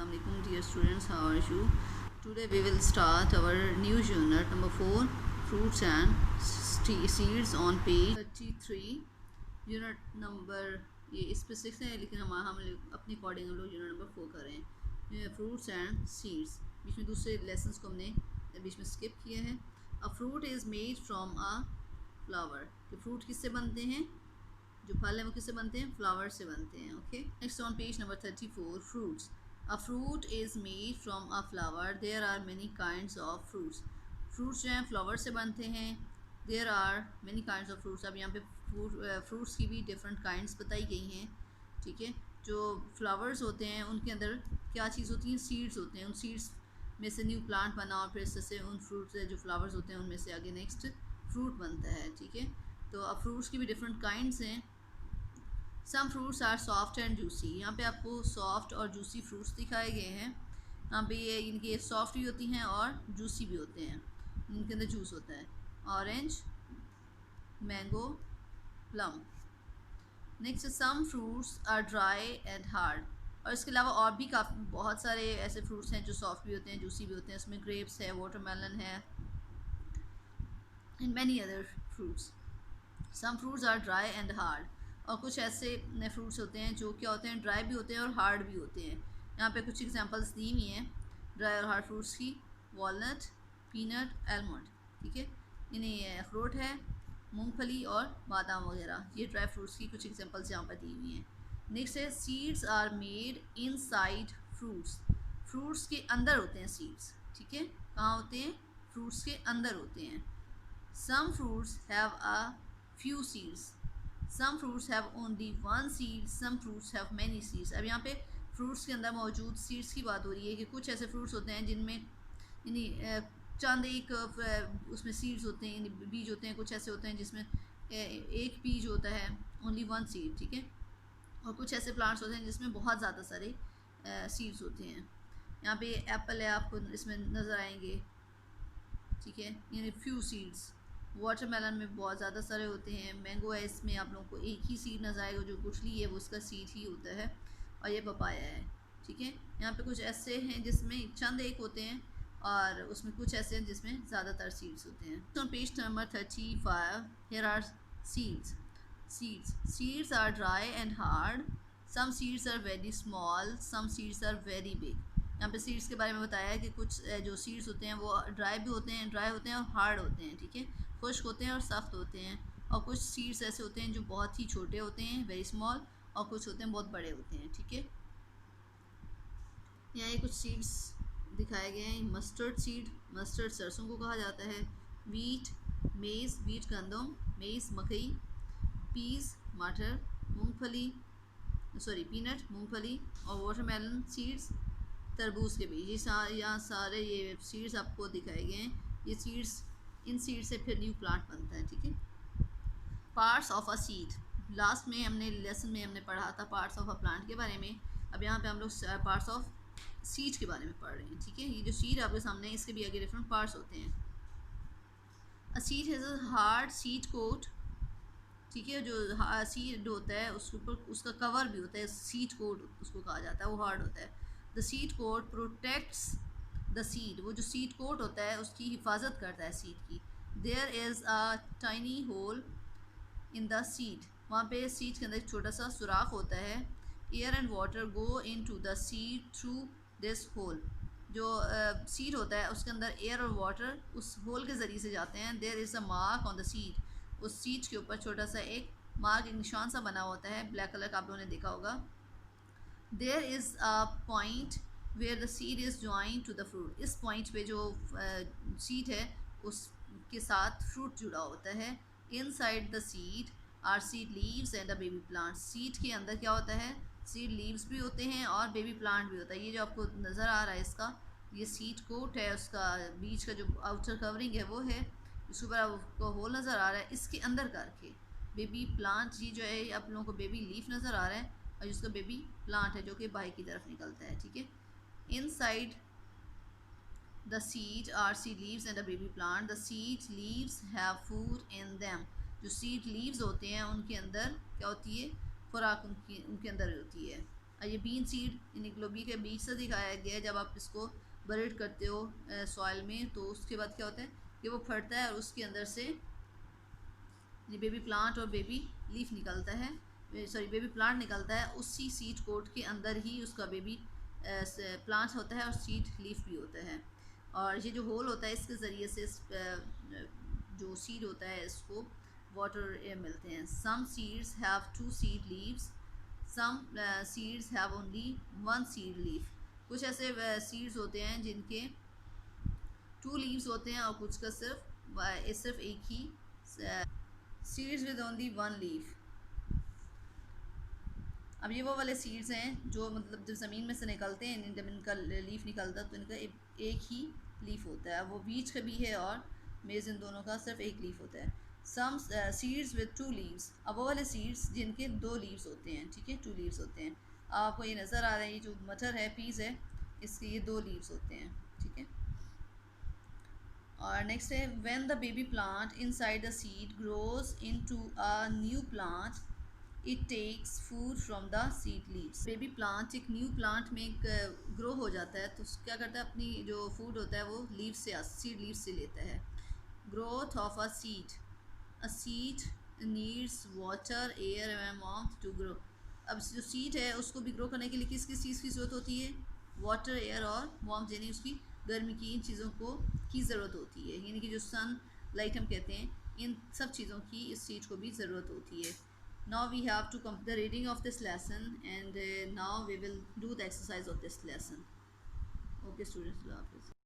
Assalamu alaikum dear students, how are you? Today we will start our new unit number 4, fruits and seeds, on page 33. Unit number ये इस पे 6 है, लेकिन हम अपने according हम लोग यूनिट नंबर 4 कर रहे हैं। फ्रूट्स एंड सीड्स, बीच में दूसरे लेसन्स को हमने बीच में स्किप किया है। अ fruit is made from a flower, कि फ्रूट किससे बनते हैं, जो फल है वो किससे बनते हैं, फ्लावर से बनते हैं। Okay, next on page number 34, fruits. A fruit is made from a flower, there are many kinds of fruits. Fruits जो हैं फ्लावर से बनते हैं। There are many kinds of fruits, अब यहाँ पे फ्रूट्स की भी डिफरेंट काइंड्स बताई गई हैं। ठीक है, जो फ्लावर्स होते हैं उनके अंदर क्या चीज़ होती है, सीड्स होते हैं। उन सीड्स में से न्यू प्लांट बना और फिर इससे उन फ्रूट्स जो फ्लावर्स होते हैं उनमें से आगे नेक्स्ट फ्रूट बनता है। ठीक है, तो अब फ्रूट्स की भी डिफरेंट काइंड्स हैं। Some fruits are soft and juicy, यहाँ पे आपको सॉफ्ट और जूसी फ्रूट्स दिखाए गए हैं। यहाँ पे ये इनके सॉफ्ट भी होती हैं और जूसी भी होते हैं, इनके अंदर जूस होता है। Orange, mango, plum. Next, some fruits are dry and hard, और इसके अलावा और भी काफ़ी बहुत सारे ऐसे फ्रूट्स हैं जो सॉफ्ट भी होते हैं, जूसी भी होते हैं। इसमें ग्रेप्स है, वाटरमेलन है and many other fruits. Some fruits are dry and hard, और कुछ ऐसे फ्रूट्स होते हैं जो क्या होते हैं, ड्राई भी होते हैं और हार्ड भी होते हैं। यहाँ पे कुछ एग्जांपल्स दी हुई हैं ड्राई और हार्ड फ्रूट्स की। Walnut, peanut, almond. ठीक है, इन्हें अखरोट है, मूंगफली और बादाम वगैरह, ये ड्राई फ्रूट्स की कुछ एग्जांपल्स यहाँ पर दी हुई हैं। नेक्स्ट है, seeds are made inside fruits, fruits के अंदर होते हैं सीड्स। ठीक है, कहाँ होते हैं, फ्रूट्स के अंदर होते हैं। Some fruits have a few seeds, some fruits have only one seed, some fruits have many seeds। अब यहाँ पे फ्रूट्स के अंदर मौजूद सीड्स की बात हो रही है कि कुछ ऐसे फ्रूट्स होते हैं जिनमें चंद एक उसमें सीड्स होते हैं, बीज होते हैं। कुछ ऐसे होते हैं जिसमें एक बीज होता है, ओनली वन सीड। ठीक है, और कुछ ऐसे प्लांट्स होते हैं जिसमें बहुत ज़्यादा सारे सीड्स होते हैं। यहाँ पे एप्पल है, आपको इसमें नज़र आएंगे। ठीक है, यानी फ्यू सीड्स। वाटरमेलन में बहुत ज़्यादा सारे होते हैं। मैंगो है, इसमें आप लोगों को एक ही सीड नजर आएगा, जो गुठली है वो उसका सीड ही होता है। और ये पपाया है। ठीक है, यहाँ पे कुछ ऐसे हैं जिसमें चंद एक होते हैं, और उसमें कुछ ऐसे हैं जिसमें ज़्यादातर सीड्स होते हैं। तो page number 35, here are seeds. Seeds are dry and hard, some seeds are very small, some seeds are very big. यहाँ पे सीड्स के बारे में बताया है कि कुछ जो सीड्स होते हैं वो ड्राई भी होते हैं, ड्राई होते हैं और हार्ड होते हैं। ठीक है, खुश्क होते हैं और सख्त होते हैं। और कुछ सीड्स ऐसे होते हैं जो बहुत ही छोटे होते हैं, वेरी स्मॉल, और कुछ होते हैं बहुत बड़े होते हैं। ठीक है, यहाँ ये कुछ सीड्स दिखाए गए हैं। मस्टर्ड सीड, मस्टर्ड सरसों को कहा जाता है। वीट, मेज़, वीट गंदम, मेज़ मकई। पीस, मटर, मूंगफली, सॉरी पीनट, मूंगफली। और वाटरमेलन सीड्स, तरबूज के बीज। ये यहाँ सारे ये सीड्स आपको दिखाए गए हैं। ये सीड्स, इन सीड से फिर न्यू प्लांट बनता है। ठीक है, parts of a seed, last में हमने लेसन में हमने पढ़ा था पार्ट्स ऑफ अ प्लांट के बारे में। अब यहाँ पे हम लोग पार्ट्स ऑफ सीड के बारे में पढ़ रहे हैं। ठीक है, ये जो सीड आपके सामने है इसके भी आगे डिफरेंट पार्ट्स होते हैं। A seed has a hard seed coat. ठीक है, जो सीड होता है उसके ऊपर उसका कवर भी होता है, सीड कोट उसको कहा जाता है, वो हार्ड होता है। The seed coat protects the seed, वो जो सीड कोट होता है उसकी हिफाजत करता है सीड की। There is a tiny hole in the seed, वहाँ पे सीड के अंदर एक छोटा सा सुराख होता है। Air and water go into the seed through this hole, जो सीड होता है उसके अंदर एयर और वाटर उस होल के ज़रिए से जाते हैं। There is a mark on the seed, उस सीड के ऊपर छोटा सा एक मार्क, एक निशान सा बना होता है, ब्लैक कलर का आप लोगों ने देखा होगा। There is a point where the seed is join to the fruit, इस पॉइंट पे जो सीड है उसके साथ फ्रूट जुड़ा होता है। Inside the seed are seed leaves and a baby plant, seed के अंदर क्या होता है, सीड लीव्स भी होते हैं और बेबी प्लांट भी होता है। ये जो आपको नज़र आ रहा है इसका, ये सीड कोट है, उसका बीच का जो आउटर कवरिंग है वो है, इसके ऊपर आपको होल नज़र आ रहा है। इसके अंदर करके बेबी प्लांट, ये जो है आप लोगों को बेबी लीफ नज़र आ रहा है, और जिसका बेबी प्लांट है जो कि बाहर की तरफ निकलता है। ठीक है, inside the seed are seed leaves and a baby plant, the seed leaves have food in them, जो सीड लीव्स होते हैं उनके अंदर क्या होती है, खुराक उनके अंदर होती है। और ये बीन सीड यानी ग्लोबी के बीज से दिखाया गया है। जब आप इसको बरीड करते हो सॉइल में तो उसके बाद क्या होता है कि वो फटता है और उसके अंदर से ये बेबी प्लांट और बेबी लीफ निकलता है, सॉरी बेबी प्लांट निकलता है। उसी सीड कोट के अंदर ही उसका बेबी प्लांट होता है और सीड लीफ भी होता है। और ये जो होल होता है इसके ज़रिए से जो सीड होता है इसको वाटर मिलते हैं। Some seeds have 2 seed leaves, some seeds have only 1 seed leaf. कुछ ऐसे सीड्स होते हैं जिनके 2 लीव्स होते हैं और कुछ का सिर्फ एक ही सीड्स विद ओनली 1 लीफ। अब ये वो वाले सीड्स हैं जो मतलब जब ज़मीन में से निकलते हैं, जब इनका लीफ निकलता है तो इनका एक ही लीफ होता है। वो बीच का भी है और मेज़, इन दोनों का सिर्फ एक लीफ होता है। सम सीड्स विद 2 लीव्स, अब वो वाले सीड्स जिनके 2 लीव्स होते हैं, ठीक है, 2 लीव्स होते हैं। आपको ये नज़र आ रहा है, ये जो मटर है, पीस है, इसके ये 2 लीव्स होते हैं, ठीक है। और नेक्स्ट है when the baby plant inside the seed grows into a new plant it takes food from the seed leaves. Baby plant एक न्यू प्लांट में ग्रो हो जाता है तो क्या करता है, अपनी जो फूड होता है वो लीव से, सीड लीव से लेता है। Growth of a seed needs water, air and warmth to grow. अब जो सीड है उसको भी ग्रो करने के लिए किस किस चीज़ की ज़रूरत होती है? वाटर, एयर और वार्मथ, यानी उसकी गर्मी की, इन चीज़ों को की ज़रूरत होती है। यानी कि जो सन लाइट हम कहते हैं, इन सब चीज़ों की इस सीड को भी ज़रूरत होती है। Now we have to complete the reading of this lesson, and now we will do the exercise of this lesson. Okay students, Allah Hafiz.